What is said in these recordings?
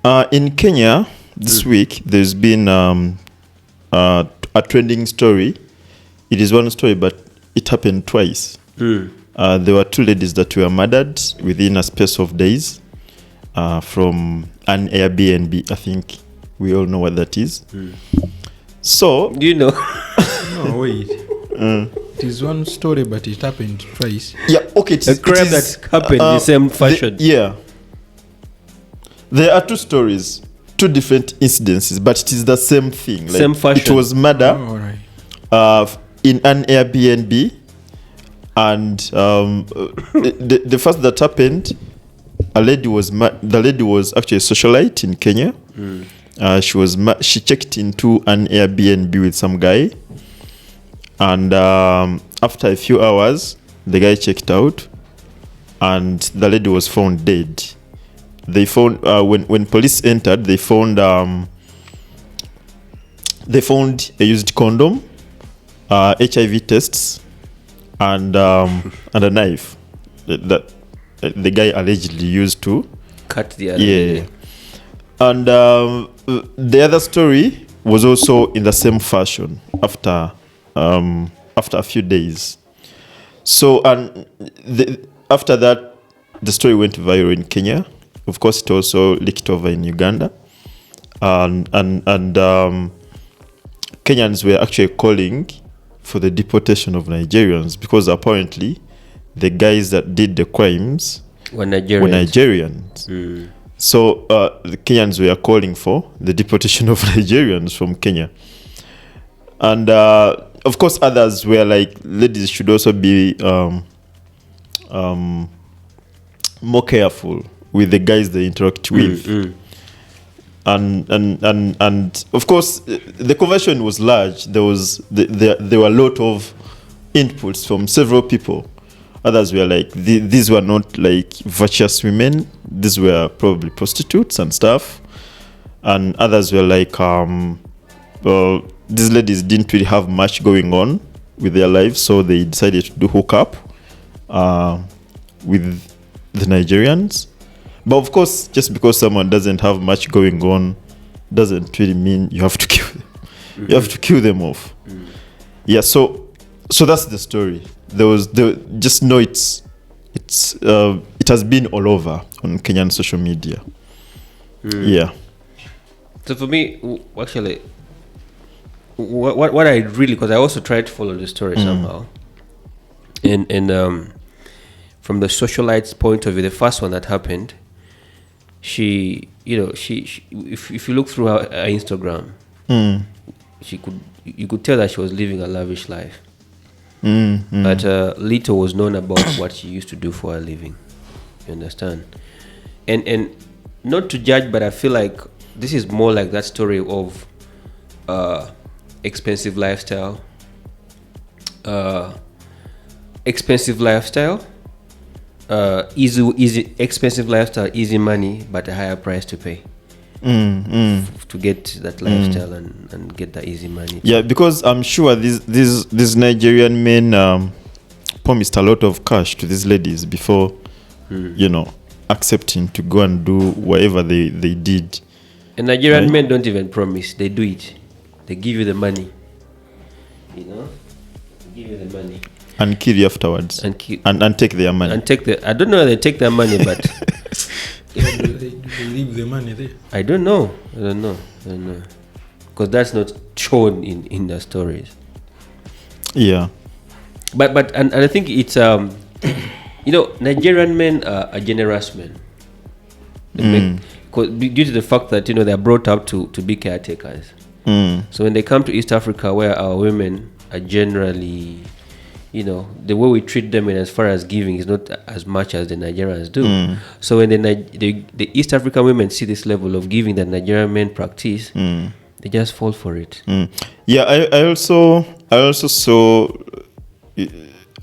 In Kenya this week, there's been a trending story. It is one story, but it happened twice. There were two ladies that were murdered within a space of days from an Airbnb. I think we all know what that is. So, Do you know? No, wait. It is one story, but it happened twice. yeah, okay. A crime that happened in the same fashion. There are two stories, two different incidences, but it is the same thing. Like, Same fashion. It was murder Oh, all right. in an Airbnb, and the first that happened, the lady was actually a socialite in Kenya. She checked into an Airbnb with some guy, and after a few hours, the guy checked out, and the lady was found dead. They found when police entered, they found a used condom, HIV tests, and a knife that the guy allegedly used to Cut the other. yeah. And the other story was also in the same fashion after a few days. So after that, the story went viral in Kenya. Of course, it also leaked over in Uganda, and Kenyans were actually calling for the deportation of Nigerians because apparently the guys that did the crimes Were Nigerians. were Nigerians. So the Kenyans were calling for the deportation of Nigerians from Kenya. And of course, others were like, ladies should also be more careful with the guys they interact with. And of course, the conversion was large. There were a lot of inputs from several people. Others were like, these were not like virtuous women. These were probably prostitutes and stuff. And others were like, well, these ladies didn't really have much going on with their lives, so they decided to do hookup with the Nigerians. But of course, just because someone doesn't have much going on doesn't really mean you have to kill them. You have to kill them off. Yeah, so that's the story. Just know it has been all over on Kenyan social media. Yeah. So for me, actually, what I really, because I also tried to follow the story somehow, and from the socialite's point of view, the first one that happened, she if you look through her Instagram, you could tell that she was living a lavish life. But little was known about what she used to do for a living. You understand? And not to judge, but I feel like this is more like that story of expensive lifestyle, easy expensive lifestyle, easy money, but a higher price to pay to get that lifestyle and get that easy money. Yeah, because I'm sure these Nigerian men promised a lot of cash to these ladies before, accepting to go and do whatever they did. And Nigerian men don't even promise; they do it. They give you the money. They give you the money. And kill you afterwards. And take their money. I don't know how they take their money, but They leave the money there. I don't know. Because that's not shown in the stories. Yeah. But I think it's Nigerian men are generous men. Due to the fact that they're brought up to be caretakers. So when they come to East Africa, where our women are generally, the way we treat them in as far as giving is not as much as the Nigerians do. So when the East African women see this level of giving that Nigerian men practice, they just fall for it. Yeah, I also saw.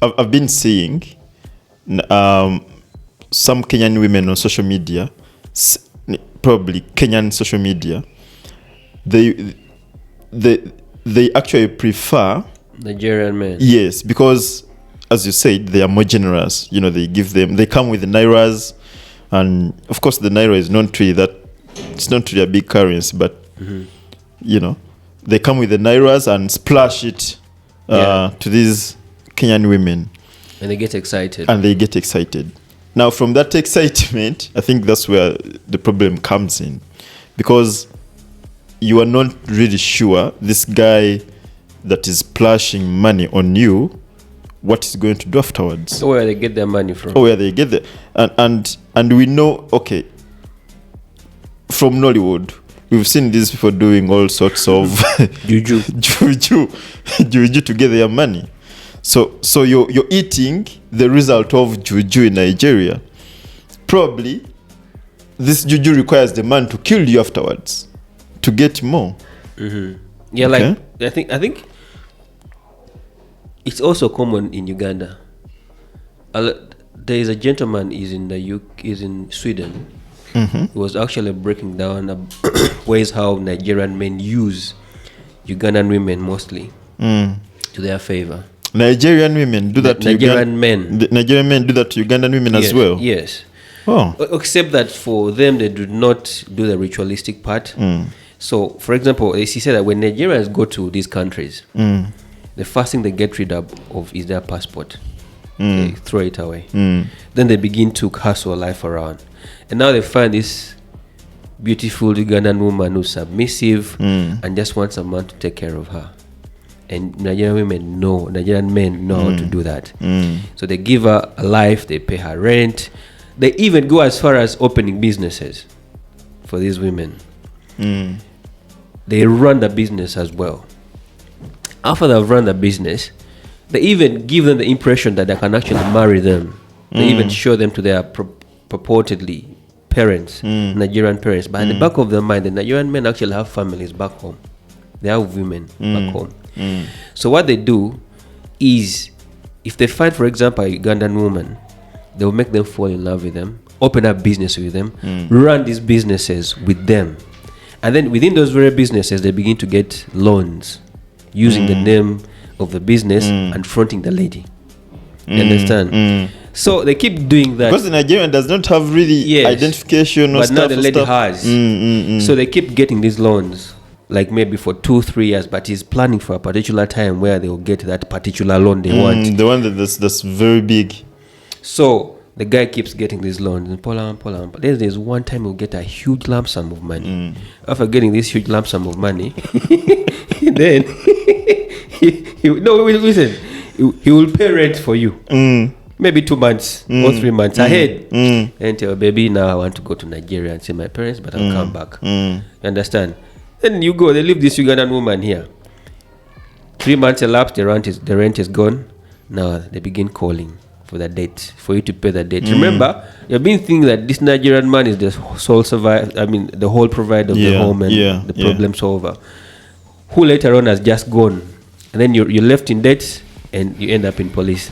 I've been seeing some Kenyan women on social media, probably Kenyan social media. They actually prefer Nigerian men. Yes, because as you said, they are more generous. They come with the nairas, and of course the naira is not really that it's not really a big currency, but you know, they come with the nairas and splash it to these Kenyan women, and they get excited. Now, from that excitement, I think that's where the problem comes in, because you are not really sure this guy that is splashing money on you, what he's going to do afterwards. So where they get their money from? And we know, okay, from Nollywood, we've seen these people doing all sorts of juju to get their money. So you're eating the result of juju in Nigeria. Probably this juju requires the man to kill you afterwards to get more. Yeah, like I think it's also common in Uganda. There is a gentleman is in Sweden. He was actually breaking down ways how Nigerian men use Ugandan women mostly to their favor. Nigerian women do that to Nigerian men. The Nigerian men do that to Ugandan women as well? Yes. Oh. Except that for them, they do not do the ritualistic part. So, for example, he said that when Nigerians go to these countries, the first thing they get rid of is their passport. They throw it away. Then they begin to hustle life around. And now they find this beautiful Ugandan woman who's submissive and just wants a man to take care of her. And Nigerian men know how to do that. So they give her a life, they pay her rent. They even go as far as opening businesses for these women. They run the business as well. After they've run the business, they even give them the impression that they can actually marry them. They even show them to their purportedly parents, Nigerian parents. But at the back of their mind, the Nigerian men actually have families back home. They have women back home. So what they do is, if they find, for example, a Ugandan woman, they will make them fall in love with them, open up business with them, run these businesses with them. And then within those very businesses, they begin to get loans using the name of the business and fronting the lady. You understand? So they keep doing that. Because the Nigerian does not have really identification or but stuff. But now the lady has. So they keep getting these loans, like maybe for 2-3 years, but he's planning for a particular time where they will get that particular loan they want. The one that's very big. So the guy keeps getting these loans. And there's one time he'll get a huge lump sum of money. After getting this huge lump sum of money, then he will pay rent for you. Maybe 2 months or 3 months ahead. And tell baby, now I want to go to Nigeria and see my parents, but I'll come back. You understand? Then you go, they leave this Ugandan woman here. 3 months elapsed, the rent is gone. Now they begin calling for the debt, for you to pay the debt. Remember, you've been thinking that this Nigerian man is the sole survivor, the whole provider of the home and the problem solver, who later on has just gone. And then you're left in debt and you end up in police.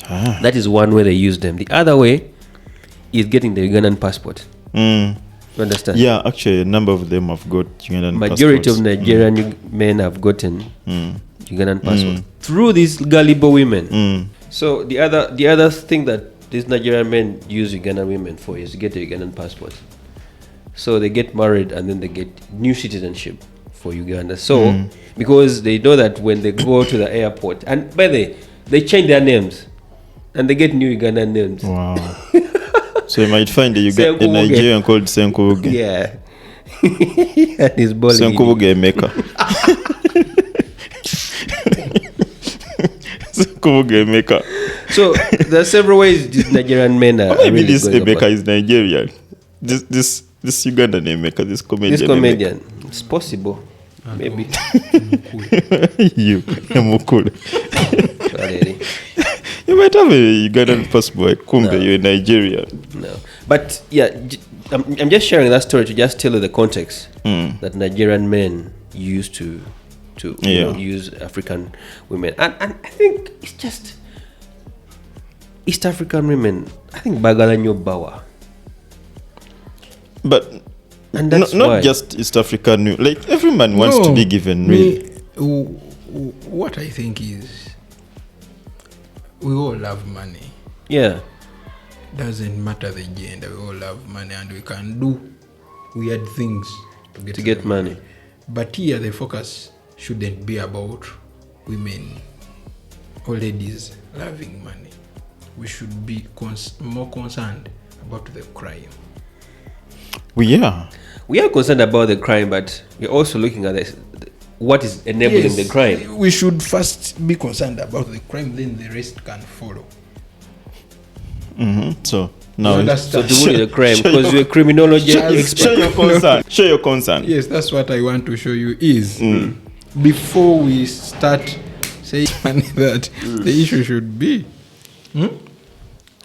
That is one way they use them. The other way is getting the Ugandan passport. You understand? Yeah, actually, a number of them have got Ugandan Majority of Nigerian men have gotten Ugandan passport through these gullible women. So the other thing that these Nigerian men use Ugandan women for is to get the Ugandan passport. So they get married and then they get new citizenship for Uganda. So because they know that when they go to the airport, and by the way, they change their names and they get new Ugandan names. Wow. So you might find a Nigerian called Senkubuge. Yeah. And he's balling. Senkubuge Mecca. Senkubuge Mecca. So there are several ways these Nigerian men are. Maybe really this Emeka is Nigerian. This Ugandan Emeka, this comedian. It's possible. Maybe. You Mukul. You might have a Ugandan passport. Kumbe, you're in Nigeria. No. But yeah, I'm just sharing that story to just tell you the context that Nigerian men used to use African women. And I think it's just East African women. I think Bagalanyo Bawa. But not just East African, like every man wants to be given. What I think is, we all love money. Yeah. Doesn't matter the gender, we all love money and we can do weird things to get the money. But here the focus shouldn't be about women or ladies loving money. We should be more concerned about the crime. We are concerned about the crime, but we're also looking at what is enabling the crime. We should first be concerned about the crime, then the rest can follow. So now, so to the crime, because you're a criminology expert. Show your concern. Show your concern. Yes, that's what I want to show you is before we start saying that the issue should be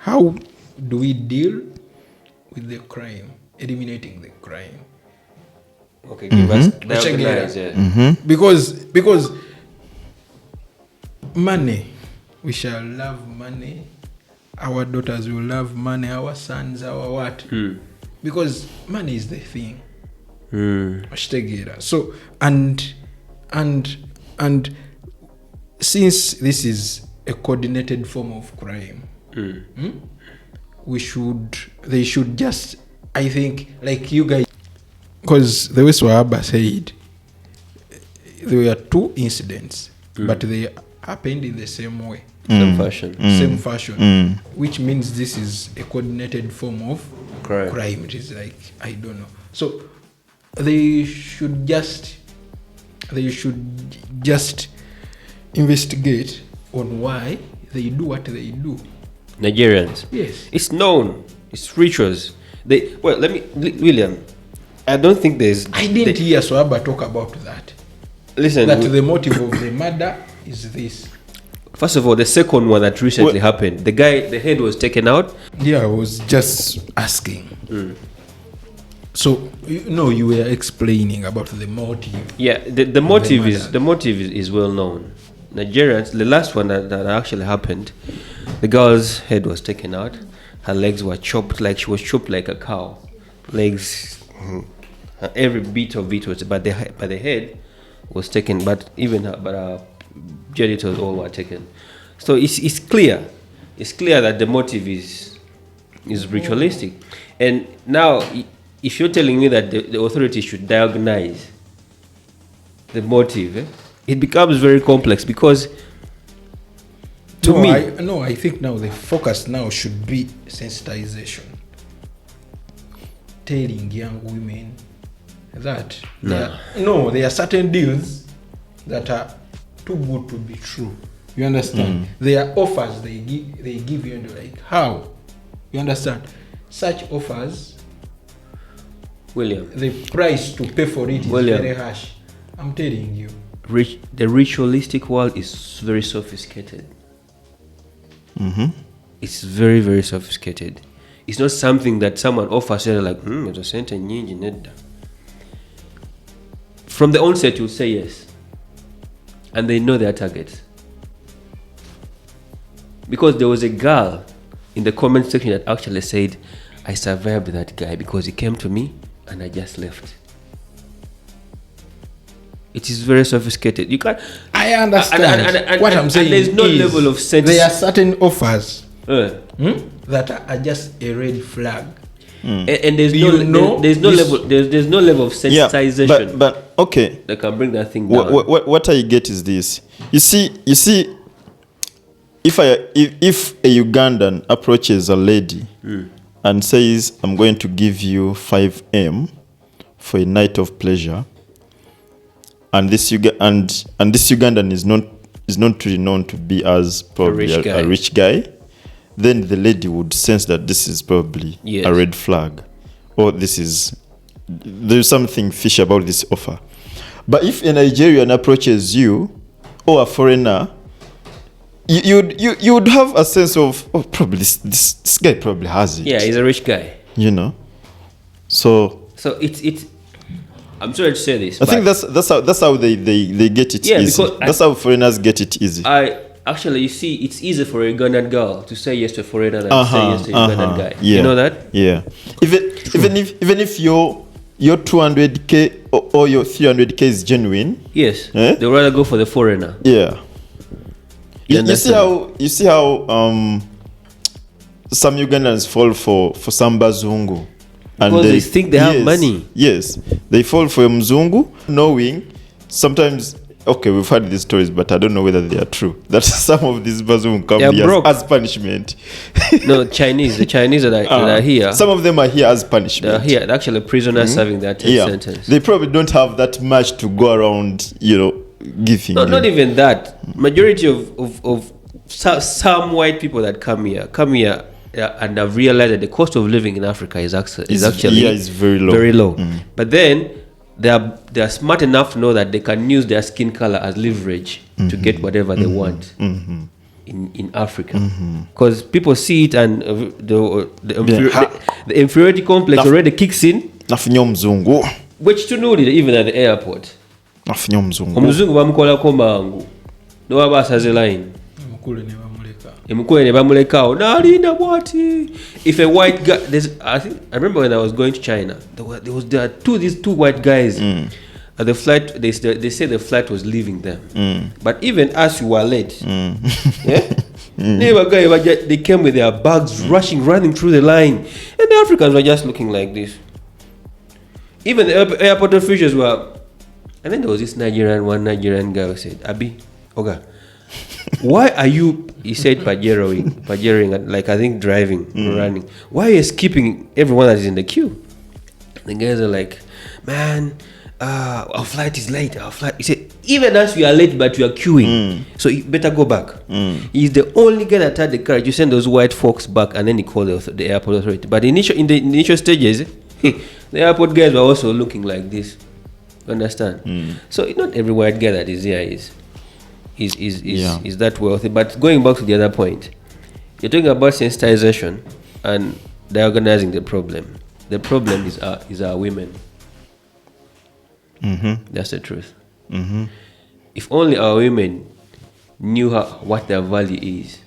how do we deal with the crime, eliminating the crime. Okay, give us the Because money, we shall love money. Our daughters will love money. Our sons, our what? Because money is the thing. So and since this is a coordinated form of crime, they should just, I think, like you guys, because the way Swahaba said, there were 2 incidents, but they happened in the same way. Same fashion. Which means this is a coordinated form of crime. It is like, I don't know. So they should just investigate on why they do what they do. Nigerians. Yes. It's known. It's rituals. William, I don't think there's... I didn't hear Swahaba talk about that. Listen. That the motive of the murder is this. First of all, the second one that recently happened, the head was taken out. Yeah, I was just asking. So, you were explaining about the motive. Yeah, the motive is well known. Nigerians, the last one that actually happened, the girl's head was taken out. Her legs were chopped, like she was chopped like a cow. Legs, every bit of it was, but the head was taken. But her genitals all were taken. So it's clear. It's clear that the motive is ritualistic. And now, if you're telling me that the authorities should diagnose the motive, it becomes very complex because I think now the focus now should be sensitization. Telling young women that there are certain deals that are too good to be true. You understand? There are offers they give you, and you're like, how? You understand? Such offers, William, the price to pay for it is very harsh. I'm telling you. The ritualistic world is very sophisticated. It's very, very sophisticated. It's not something that someone offers and like, from the onset, you'll say yes. And they know their targets. Because there was a girl in the comment section that actually said, I survived that guy because he came to me and I just left. It is very sophisticated. You can't. I understand. What I'm saying there's no level of sense. There are certain offers that are just a red flag. And there's there's no level of sensitization. Yeah, but okay. That can bring that thing down. What I get is this. You see. If a Ugandan approaches a lady and says, "I'm going to give you 5M for a night of pleasure," and this Ugandan is not really known to be as probably a rich guy, then the lady would sense that this is probably a red flag, or there's something fishy about this offer. But if a Nigerian approaches you, or a foreigner, you would have a sense of, probably this guy probably has it. Yeah, he's a rich guy. So it's I'm sorry to say this. I think that's how they get it easy. That's how foreigners get it easy. Actually, you see, it's easier for a Ugandan girl to say yes to a foreigner than to say yes to a Ugandan guy. Yeah. You know that? Yeah. Even if your 200k or your 300k is genuine. Yes. They'd rather go for the foreigner. Yeah. You see how some Ugandans fall for some bazungu Because they think they have money. Yes, they fall for a mzungu, knowing sometimes. Okay, we've heard these stories, but I don't know whether they are true. That some of these bazungu come here as punishment. No, the Chinese that are here. Some of them are here as punishment. They're here. They're actually prisoners serving their 10th sentence. They probably don't have that much to go around, giving. No, not even that. Majority of some white people that come here and have realized that the cost of living in Africa is actually very low. But then they are smart enough to know that they can use their skin color as leverage to get whatever they want in Africa, because people see it, and the inferiority complex already kicks in, which to know even at the airport. Omuzungu bamukolako mangu no basaze line emukule ne bamulekao nalinda bwati. If a white guy, I remember when I was going to China, there are two white guys at the flight. They say the flight was leaving them, but even as we were late, they came with their bags running through the line, and the Africans were just looking like this. Even the airport officials were. And then there was this one Nigerian guy who said, Abi, Oga, why are you, he said pajering, like I think driving, running. Why are you skipping everyone that is in the queue? The guys are like, man, our flight is late. He said, even as we are late, but we are queuing. So you better go back. He's the only guy that had the courage to send those white folks back, and then he called the airport authority. But in the initial stages, the airport guys were also looking like this. Understand? So not every white guy that is here is that wealthy. But going back to the other point, you're talking about sensitization and diagonizing the problem. The problem is our women. That's the truth. If only our women knew what their value is,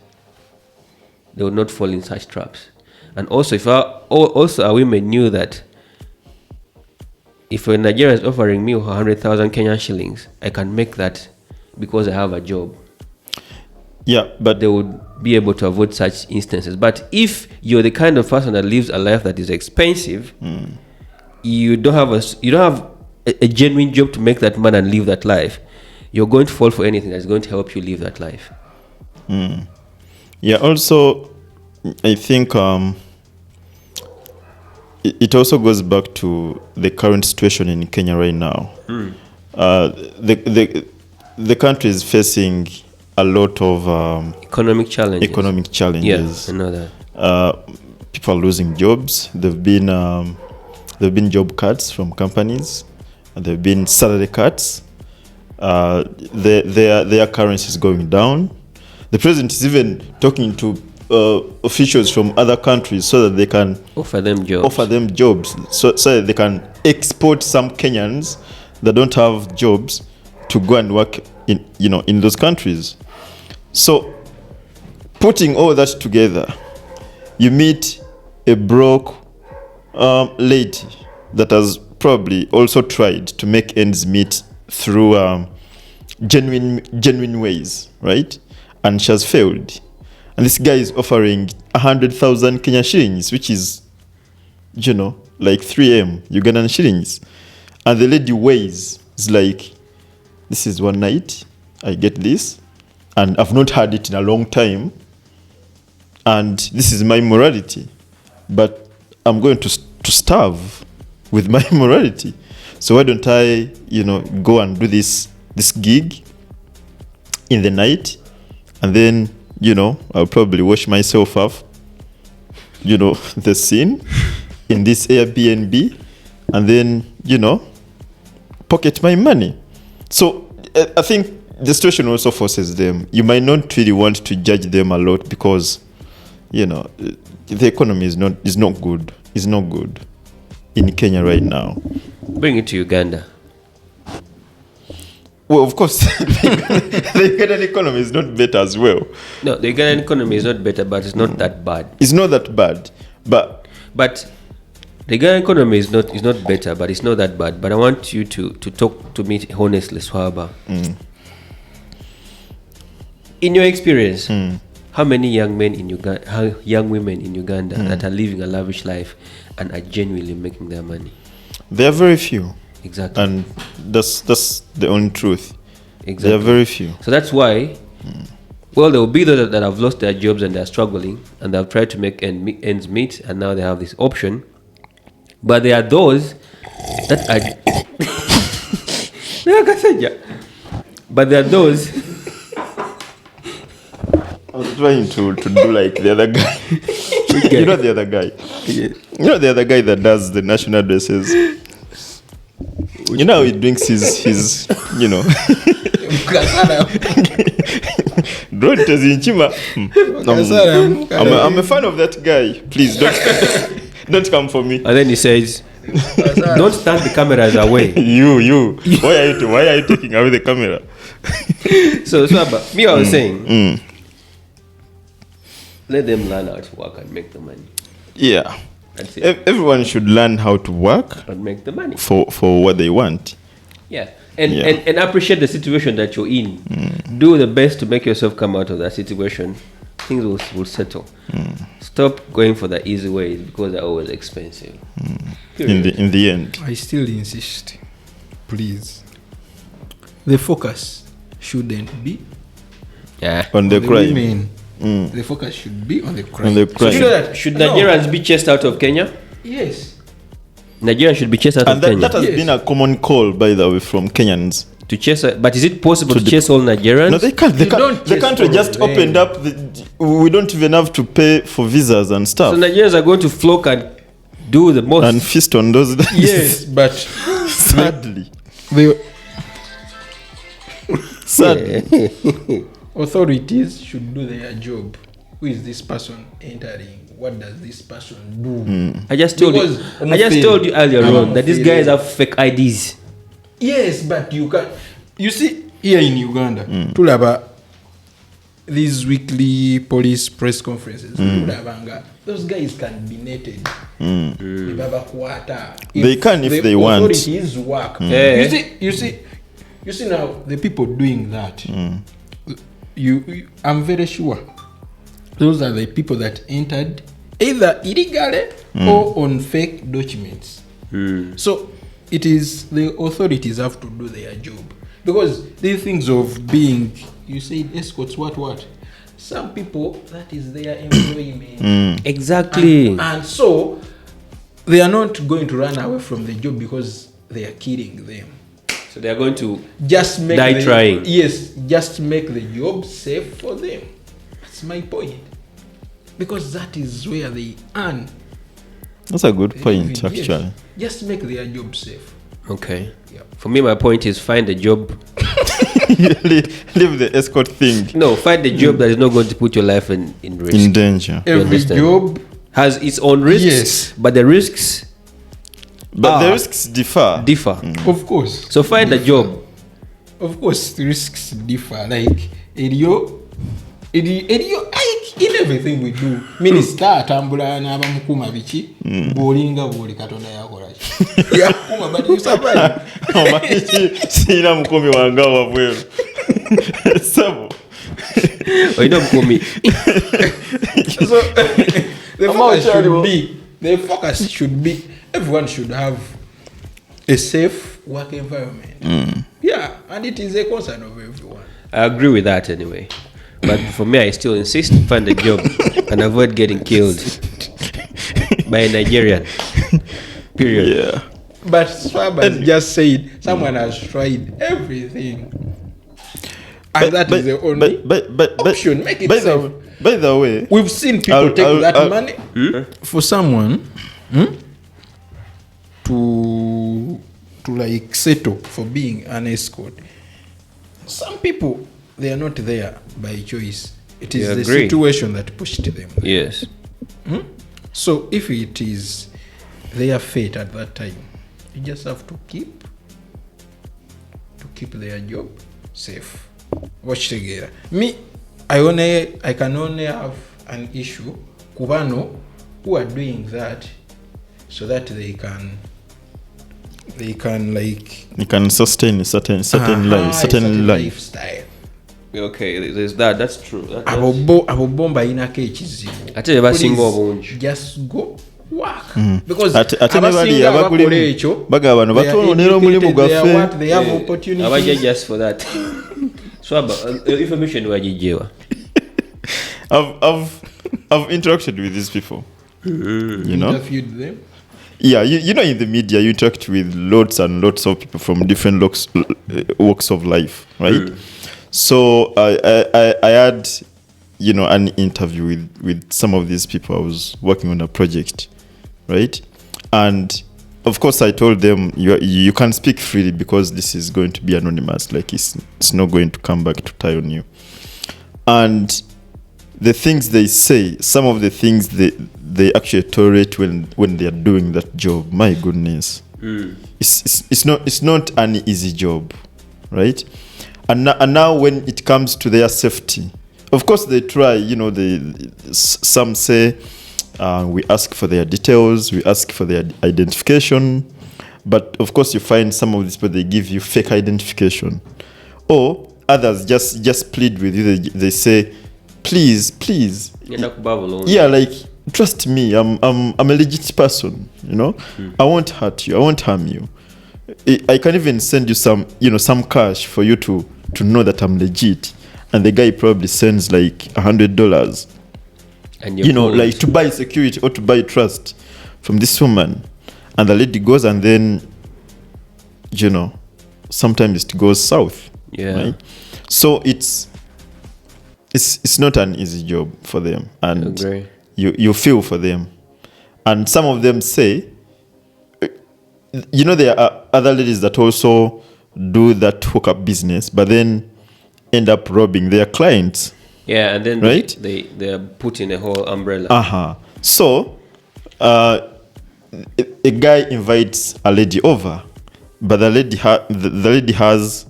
they would not fall in such traps. And also, if our women knew that if a Nigerian is offering me 100,000 Kenyan shillings, I can make that because I have a job. Yeah, but they would be able to avoid such instances. But if you're the kind of person that lives a life that is expensive, you don't have a genuine job to make that money and live that life, you're going to fall for anything that's going to help you live that life. Yeah. Also, I think it also goes back to the current situation in Kenya right now. The country is facing a lot of economic challenges. Yes, I know that. People are losing jobs. There've been job cuts from companies. There've been salary cuts. Their currency is going down. The president is even talking to officials from other countries so that they can offer them jobs, so that they can export some Kenyans that don't have jobs to go and work in those countries. So putting all that together, you meet a broke lady that has probably also tried to make ends meet through genuine ways, right? And she has failed. And this guy is offering 100,000 Kenyan shillings, which is, like 3M Ugandan shillings. And the lady weighs, it's like, this is one night, I get this, and I've not had it in a long time, and this is my morality. But I'm going to starve with my morality. So why don't I, go and do this gig in the night, and then, I'll probably wash myself off, the scene in this Airbnb, and then, pocket my money. So I think the situation also forces them. You might not really want to judge them a lot because, the economy is not good. It's not good in Kenya right now. Bring it to Uganda. Well, of course, the Ugandan economy is not better as well. No, the Ugandan economy is not better, but it's not that bad. It's not that bad, but the Ugandan economy is not better, but it's not that bad. But I want you to talk to me honestly, Swaba. In your experience, how many young men in Uganda, young women in Uganda that are living a lavish life and are genuinely making their money? There are very few. Exactly. And that's the only truth. Exactly. There are very few. So that's why, well, there will be those that have lost their jobs and they're struggling and they've tried to make ends meet and now they have this option. But there are those that are... but there are those... I was trying to do like the other guy. You know the other guy? Yeah. You know the other guy that does the national addresses? You know how he drinks his you know. I'm a fan of that guy. Please don't come for me. And then he says, don't stand the cameras away. You. Why are you taking away the camera? So but me, I was saying, let them learn how to work and make the money. Yeah. That's it. Everyone should learn how to work And make the money. for what they want. Yeah. And appreciate the situation that you're in. Do the best to make yourself come out of that situation. Things will settle. Stop going for the easy way because they're always expensive. In the end. I still insist, please. The focus shouldn't be On the crime. women. The focus should be on the crime. On the So crime. you know that should Nigerians be chased out of Kenya? Yes. Nigerians should be chased out And of Kenya. that has Yes. been a common call, by the way, from Kenyans. To chase, but is it possible to To chase all Nigerians? No, they can't. You don't The chase country all just of them. opened up. We don't even have to pay for visas and stuff. So Nigerians are going to flock and do the most. And feast on those. Yes, but Sadly. the Sadly. authorities should do their job. Who is this person entering? What does this person do? I just told Because you earlier I'm on that these unfair. guys have fake IDs. Yes, but you can. You see, here in Uganda, tulaba these weekly police press conferences. Tulabanga, those guys can be netted. They can if the they want. authorities work. Yeah. You see now the people doing that. I'm very sure those are the people that entered either illegally or on fake documents. So it is the authorities have to do their job, because these things of being, you said escorts, what some people, that is their employment. Exactly. And so they are not going to run away from the job because they are killing them. So they are going to Just make die trying. Yes, just make the job safe for them. That's my point. Because that is where they earn. That's a good their point, living. Yes. actually. Just make their job safe. Okay. Yeah. For me, my point is find a job. Leave the escort thing No, find a job that is not going to put your life in risk. in danger. You Every understand? job, Has its own risks, Yes. but the risks But the risks differ. differ. of course. So find a job. Of course, the risks differ. Like, like in everything we do. Minister atambula n'abamukuma biki, bw'olinga bw'oli Katonda yakola ki. Yakuma, but you survive. Sina mukomi wange wabweru. Sabo. Or you don't call me. So the focus should be everyone should have a safe work environment. Yeah, and it is a concern of everyone. I agree with that anyway. But for me, I still insist find a job and avoid getting killed by a Nigerian. Period. Yeah. But Swab has just said someone has tried everything. And that is the only option. Make it safe. By the way, We've seen people take that money for someone to like settle for being an escort. Some people, they are not there by choice. It is You the agree. situation that pushed them there. Yes. So if it is their fate at that time, you just have to keep their job safe. Watch together. Me, I can only have an issue kubano who are doing that so that they can like you can sustain a certain life, certain life. lifestyle. Okay, there's that. That's true. abo bomba inako ekizibu ate basinga obungi. Just go work because ate ne bali abakola ekyo baga bano batononera omulimu gwaffe they have opportunities Abaja just for that. So information wajijewa. I've interacted with these people. You know, interviewed them. Yeah, you know, in the media, you interact with lots and lots of people from different walks of life, right? So I had, you know, an interview with some of these people. I was working on a project, right? And of course, I told them you can speak freely because this is going to be anonymous. Like it's not going to come back to tie on you. And the things they say, some of the things they actually tolerate when they are doing that job, my goodness, it's not an easy job, right? And now when it comes to their safety, of course they try. You know, some say we ask for their details, we ask for their identification, but of course you find some of these people, they give you fake identification, or others just plead with you. They say, please, yeah, like trust me, I'm a legit person, you know. I won't hurt you, I won't harm you. I can even send you some cash for you to know that I'm legit. And the guy probably sends like $100, and you know, like to buy security or to buy trust from this woman. And the lady goes, and then, you know, sometimes it goes south. Yeah. Right? So it's not an easy job for them, and you feel for them. And some of them say, you know, there are other ladies that also do that hookup business, but then end up robbing their clients. Yeah, and then right? they are put in a whole umbrella. So a guy invites a lady over, but the lady has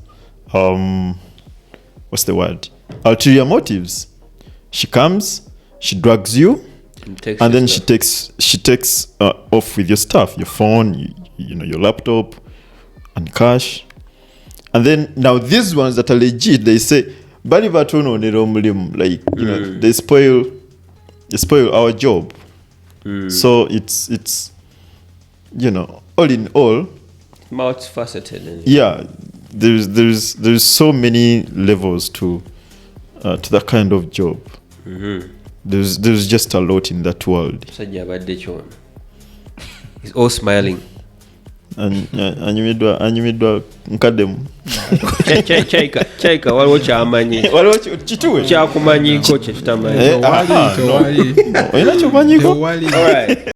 what's the word? Ulterior motives. She comes, she drugs you, and then she takes off with your stuff, your phone, you know, your laptop, and cash. And then now these ones that are legit, they say, "Bali batono onera omulimu," like, you know, they spoil our job. So it's you know, all in all, multifaceted. Yeah, there's so many levels to that kind of job. There's just a lot in that world. He's all smiling. Anyumidwa nkademu. Chaika waliwo kyamanyi. Waliwo kituwe kyakumanyiko kye tutamanyi. Olina kyomanyiko. All right.